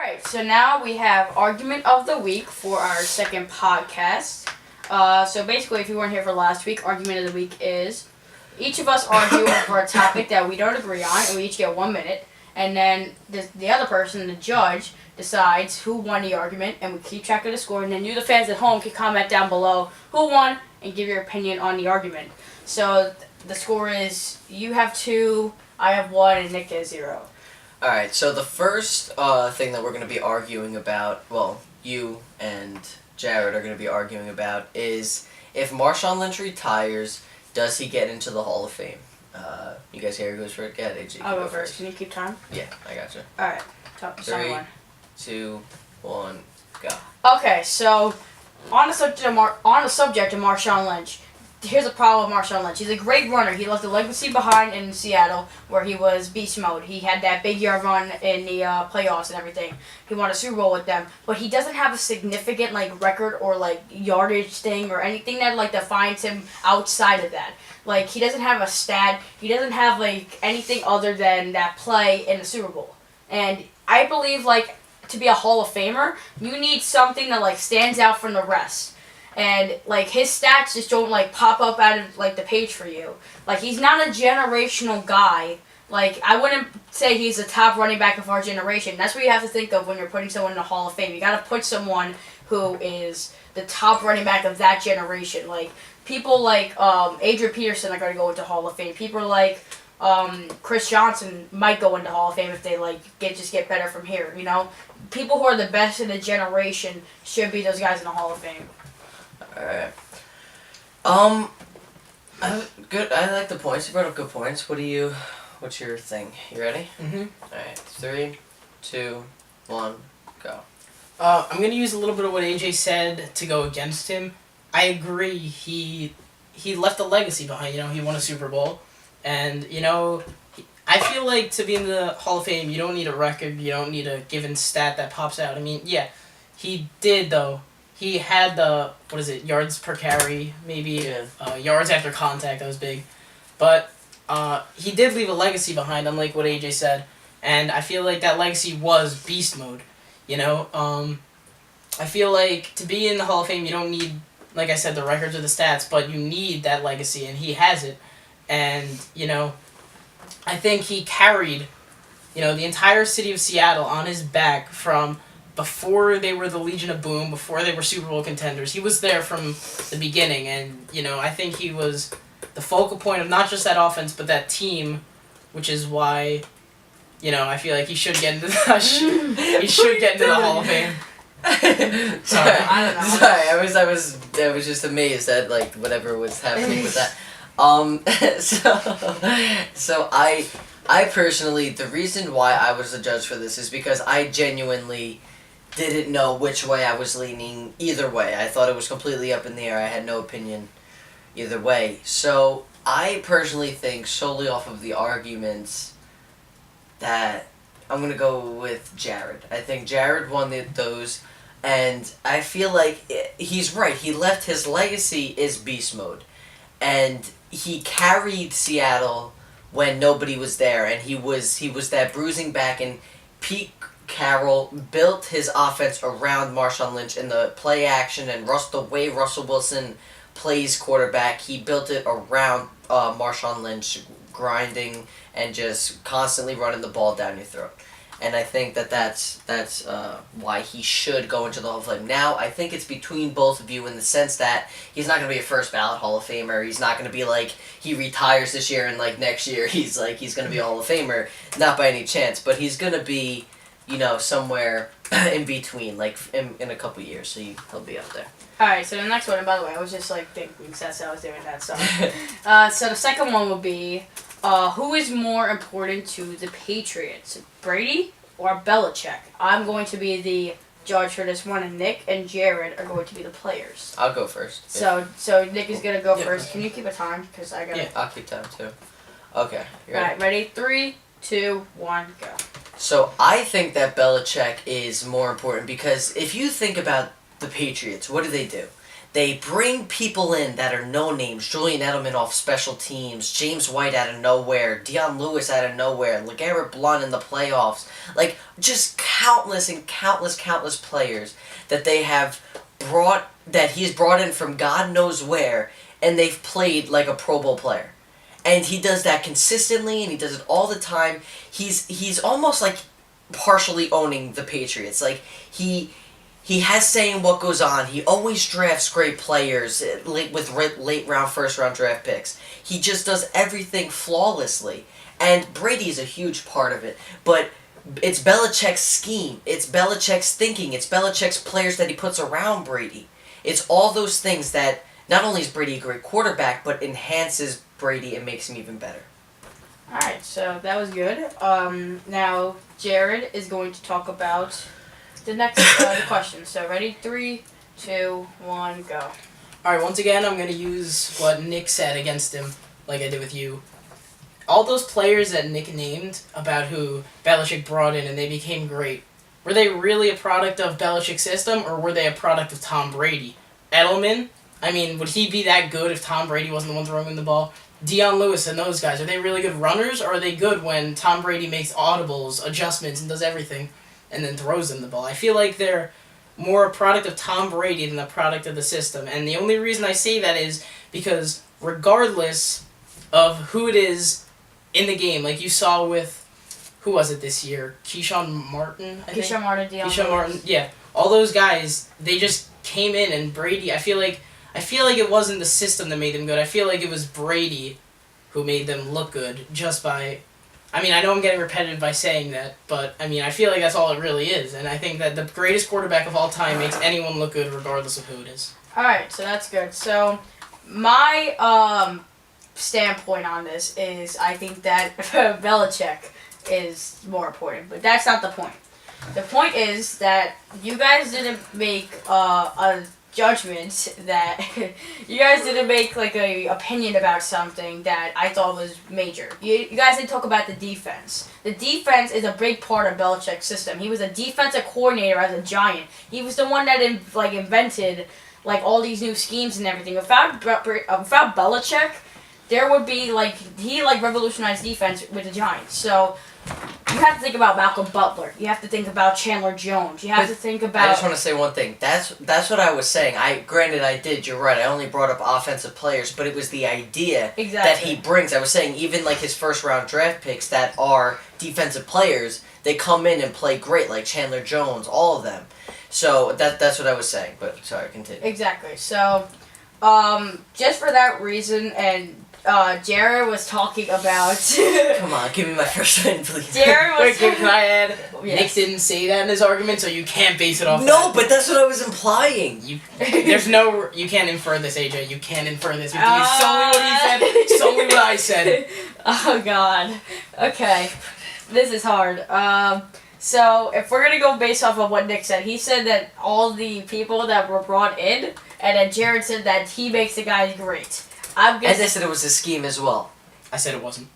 Alright, so now we have Argument of the Week for our second podcast. So basically, if you weren't here for last week, Argument of the Week is each of us argue over a topic that we don't agree on, and we each get 1 minute. And then the other person, the judge, decides who won the argument, and we keep track of the score. And then you, the fans at home, can comment down below who won and give your opinion on the argument. So the score is you have 2, I have 1, and Nick has 0. Alright, so the first thing that we're going to be arguing about, well, you and Jared are going to be arguing about, is if Marshawn Lynch retires, does he get into the Hall of Fame? You guys hear who goes first? Yeah, AJ. I'll go first. Can you keep time? Yeah, I gotcha. Alright, top 3, one. 2, 1, go. Okay, so on the subject of Marshawn Lynch, here's a problem with Marshawn Lynch. He's a great runner. He left a legacy behind in Seattle where he was beast mode. He had that big yard run in the playoffs and everything. He won a Super Bowl with them. But he doesn't have a significant record or yardage thing or anything that defines him outside of that. He doesn't have a stat. He doesn't have anything other than that play in the Super Bowl. And I believe to be a Hall of Famer, you need something that stands out from the rest. And his stats just don't pop up out of the page for you. He's not a generational guy. I wouldn't say he's the top running back of our generation. That's what you have to think of when you're putting someone in the Hall of Fame. You got to put someone who is the top running back of that generation. People Adrian Peterson are going to go into Hall of Fame. People Chris Johnson might go into Hall of Fame if they get better from here. People who are the best in the generation should be those guys in the Hall of Fame. Alright. Good. I like the points. You brought up good points. What's your thing? You ready? Mm-hmm. Alright. 3, 2, 1, go. I'm going to use a little bit of what AJ said to go against him. I agree. He left a legacy behind. He won a Super Bowl. And, I feel like to be in the Hall of Fame, you don't need a record. You don't need a given stat that pops out. I mean, yeah, he did, though. He had the, yards per carry, maybe, yards after contact, that was big. But he did leave a legacy behind, unlike what AJ said. And I feel like that legacy was beast mode, I feel like to be in the Hall of Fame, you don't need, like I said, the records or the stats, but you need that legacy, and he has it. And, I think he carried, the entire city of Seattle on his back from before they were the Legion of Boom, before they were Super Bowl contenders. He was there from the beginning, and, I think he was the focal point of not just that offense, but that team, which is why, I feel like he should get into the Hall of Fame. Sorry, I don't know. Sorry, I was just amazed at whatever was happening with that. So I personally, the reason why I was the judge for this is because I genuinely didn't know which way I was leaning either way. I thought it was completely up in the air. I had no opinion either way. So I personally think, solely off of the arguments, that I'm going to go with Jared. I think Jared won those, and I feel like he's right. He left his legacy is beast mode, and he carried Seattle when nobody was there, and he was that bruising back, and Pete Carroll built his offense around Marshawn Lynch in the play action, and the way Russell Wilson plays quarterback, he built it around Marshawn Lynch grinding and just constantly running the ball down your throat. And I think that's why he should go into the Hall of Fame. Now, I think it's between both of you in the sense that he's not going to be a first ballot Hall of Famer. He's not going to be he retires this year and next year he's going to be a Hall of Famer. Not by any chance, but he's going to be, somewhere in between, in a couple years. So he'll be up there. Alright, so the next one, and by the way, I was just thinking, since I was doing that, so. So the second one would be, who is more important to the Patriots, Brady or Belichick? I'm going to be the judge for this one, and Nick and Jared are going to be the players. I'll go first. So Nick is going to go first. Can you keep a time? Because I got to... Yeah, I'll keep time too. Okay, you ready? Alright, ready? 3, 2, 1, go. So I think that Belichick is more important because if you think about the Patriots, what do? They bring people in that are no names. Julian Edelman off special teams, James White out of nowhere, Dion Lewis out of nowhere, LeGarrette Blount in the playoffs. Like, just countless and countless players that they have brought, that he's brought in from God knows where, and they've played like a Pro Bowl player. And he does that consistently, and he does it all the time. He's almost like partially owning the Patriots. Like, he has say in what goes on. He always drafts great players with late round, first round draft picks. He just does everything flawlessly. And Brady's a huge part of it. But it's Belichick's scheme. It's Belichick's thinking. It's Belichick's players that he puts around Brady. It's all those things that not only is Brady a great quarterback, but enhances Brady and makes him even better. Alright, so that was good. Now, Jared is going to talk about the next the question. So, ready? 3, 2, 1, go. Alright, once again, I'm going to use what Nick said against him, like I did with you. All those players that Nick named about who Belichick brought in and they became great, were they really a product of Belichick's system, or were they a product of Tom Brady? Edelman, I mean, would he be that good if Tom Brady wasn't the one throwing him the ball? Dion Lewis and those guys, are they really good runners, or are they good when Tom Brady makes audibles, adjustments, and does everything, and then throws them the ball? I feel like they're more a product of Tom Brady than a product of the system. And the only reason I say that is because regardless of who it is in the game, like you saw with, who was it this year? Keyshawn Martin, I think? Keyshawn Martin, Dion Keyshawn Lewis. Martin, yeah. All those guys, they just came in, and Brady, I feel like it wasn't the system that made them good. I feel like it was Brady who made them look good just by... I mean, I know I'm getting repetitive by saying that, but, I mean, I feel like that's all it really is. And I think that the greatest quarterback of all time makes anyone look good regardless of who it is. Alright, so that's good. So, my standpoint on this is I think that Belichick is more important, but that's not the point. The point is that you guys didn't make a judgment that you guys didn't make like a opinion about something that I thought was major. You guys didn't talk about the defense. The defense is a big part of Belichick's system. He was a defensive coordinator as a Giant. He was the one that invented like all these new schemes and everything. Without Belichick, there would be he revolutionized defense with the Giants. So you have to think about Malcolm Butler. You have to think about Chandler Jones. You have to think about... I just want to say one thing. That's what I was saying. You're right. I only brought up offensive players, but it was the idea that he brings. I was saying even like his first round draft picks that are defensive players, they come in and play great, like Chandler Jones, all of them. So that's what I was saying, but sorry, continue. Exactly. So, just for that reason, and Jared was talking about... Come on, give me my first win, please. Jared was... Wait, can I add? Yes. Nick didn't say that in his argument, so you can't base it off No, but that's what I was implying. You can't infer this, AJ. You can't infer this. It's solely what he said, solely what I said. Oh, God. Okay. This is hard. So, if we're going to go based off of what Nick said, he said that all the people that were brought in, and then Jared said that he makes the guys great. And they said it was a scheme as well. I said it wasn't.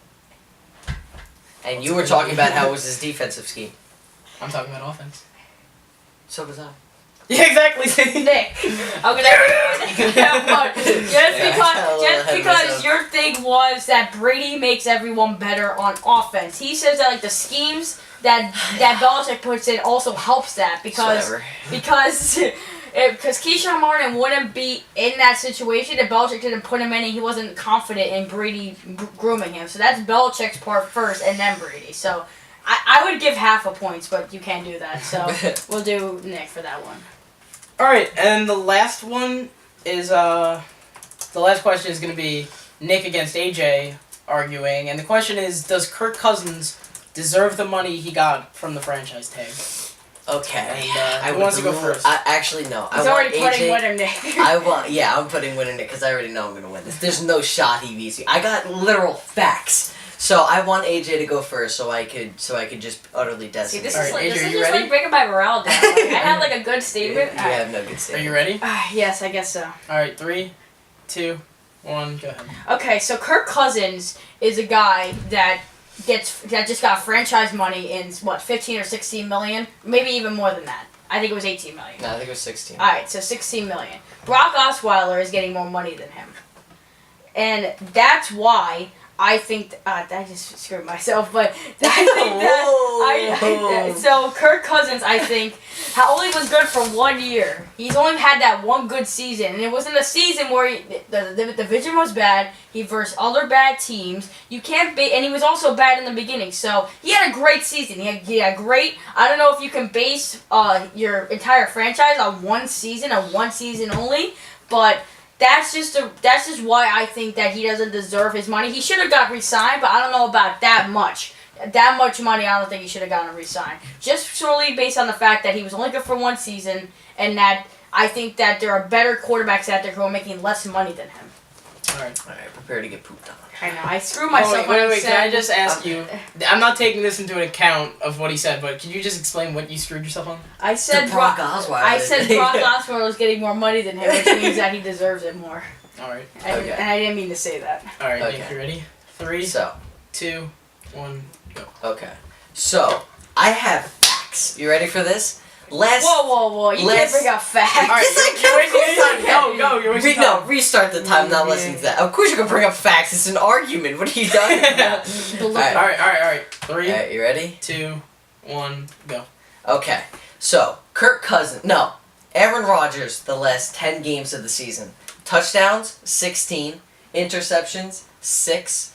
And you were talking about how it was his defensive scheme. I'm talking about offense. So was I. Yeah, exactly. Nick, I'm gonna just because your thing was that Brady makes everyone better on offense. He says that the schemes that Belichick puts in also helps that because Keyshawn Martin wouldn't be in that situation if Belichick didn't put him in and he wasn't confident in Brady grooming him. So that's Belichick's part first and then Brady. So I would give half a points, but you can't do that. So we'll do Nick for that one. Alright, and the last one is, the last question is going to be Nick against AJ arguing. And the question is, does Kirk Cousins deserve the money he got from the franchise tag? Okay. And, who wants to go first? Actually, no. He's already putting winner Nick. I'm putting winner Nick because I already know I'm going to win this. There's no shot he beats me. I got literal facts. So I want AJ to go first so I could just utterly decimate. See, this All is right, AJ, this is you just ready? bringing my morale down. I have a good statement. You have no good Are statement. you ready? Yes, I guess so. Alright, 3, 2, 1, go ahead. Okay, so Kirk Cousins is a guy that just got franchise money in 15 or 16 million, maybe even more than that. I think it was 18 million. No, I think it was 16. All right, so 16 million. Brock Osweiler is getting more money than him, and that's why I think I just screwed myself. But I think that so Kirk Cousins, I think, only was good for 1 year. He's only had that one good season, and it wasn't a season where the division was bad. He versed other bad teams. You can't and he was also bad in the beginning. So he had a great season. He had great. I don't know if you can base your entire franchise on one season only, but. That's just why I think that he doesn't deserve his money. He should have got re-signed, but I don't know about that much. That much money, I don't think he should have gotten re-signed. Just solely based on the fact that he was only good for one season, and that I think that there are better quarterbacks out there who are making less money than him. All right, prepare to get pooped on. I know. I screwed myself. Wait. Can I just ask you? I'm not taking this into account of what he said, but can you just explain what you screwed yourself on? I said Brock Osweiler. I said Brock Osweiler was getting more money than him, which means that he deserves it more. All right. Okay. And I didn't mean to say that. All right. Okay. Nick, you ready? 3, 2, 1, go. Okay. So I have facts. You ready for this? Whoa! You can't bring up facts. All right, you're wasting time. No, restart the time. Not listening to that. Of course you can bring up facts. It's an argument. What are you talking about? All right. 3, All right, you ready? 2, 1, go. Okay. So Aaron Rodgers, the last 10 games of the season. Touchdowns, 16. Interceptions, 6.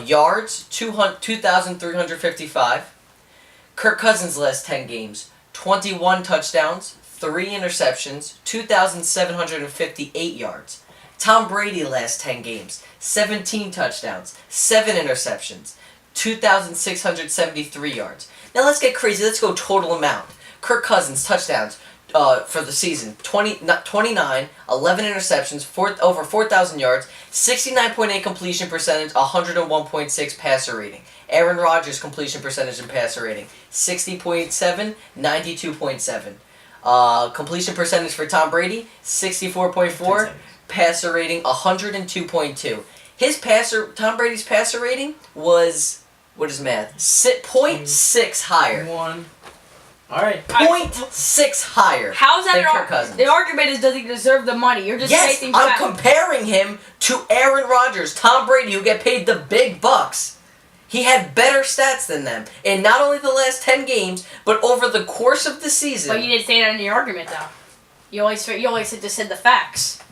Yards, 2,355. Kirk Cousins' last 10 games. 21 touchdowns, 3 interceptions, 2,758 yards. Tom Brady last 10 games, 17 touchdowns, 7 interceptions, 2,673 yards. Now let's get crazy. Let's go total amount. Kirk Cousins touchdowns for the season, 29, 11 interceptions, over 4,000 yards, 69.8 completion percentage, 101.6 passer rating. Aaron Rodgers' completion percentage and passer rating, 60.7, 92.7. Completion percentage for Tom Brady, 64.4. Passer rating, 102.2. Tom Brady's passer rating was, what is math? 0.6 higher. 1. All right. 0.6 higher. How's that than Kirk Cousins. The argument is, does he deserve the money? You're just stating I'm facts. comparing him to Aaron Rodgers, Tom Brady, who get paid the big bucks. He had better stats than them in not only the last 10 games, but over the course of the season. But you didn't say that in the argument, though. You always just said the facts.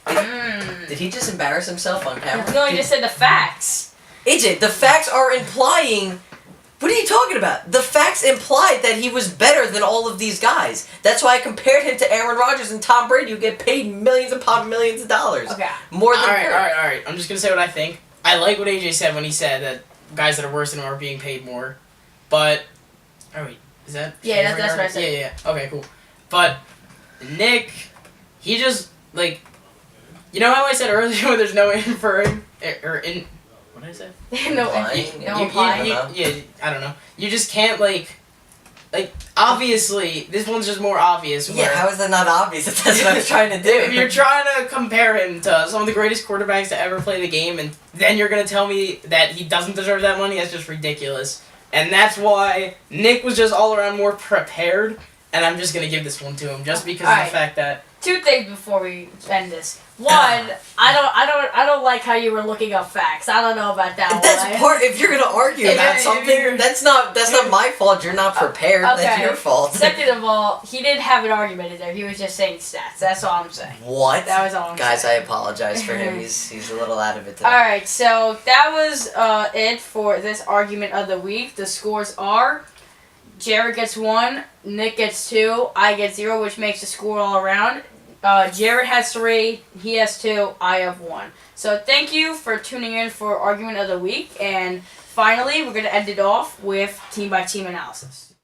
Did he just embarrass himself on camera? You only just said the facts. AJ, the facts are implying... What are you talking about? The facts implied that he was better than all of these guys. That's why I compared him to Aaron Rodgers and Tom Brady, who get paid millions upon millions of dollars. Okay. More than All right. I'm just going to say what I think. I like what AJ said when he said that guys that are worse than him are being paid more. But... Oh, wait. Is that... Yeah, that's what I said. Yeah. Okay, cool. But Nick, he just, like... You know how I said earlier when there's no inferring... What did I say? No implying. Yeah, I don't know. You just can't, like, obviously, this one's just more obvious. Yeah, how is that not obvious if that's what I was trying to do? If you're trying to compare him to some of the greatest quarterbacks to ever play the game, and then you're going to tell me that he doesn't deserve that money, that's just ridiculous. And that's why Nick was just all around more prepared, and I'm just going to give this one to him, just because of the fact that... 2 things before we end this. One, I don't like how you were looking up facts. I don't know about that one. That's part. If you're gonna argue about something, that's not my fault. You're not prepared. Okay. That's your fault. Second of all, he didn't have an argument in there. He was just saying stats. That's all I'm saying. What? That was all I'm Guys, saying. I apologize for him. He's a little out of it today. All right, so that was it for this argument of the week. The scores are: Jared gets 1, Nick gets 2, I get 0, which makes the score all around. Jared has 3, he has 2, I have 1. So thank you for tuning in for Argument of the Week. And finally, we're going to end it off with team-by-team analysis.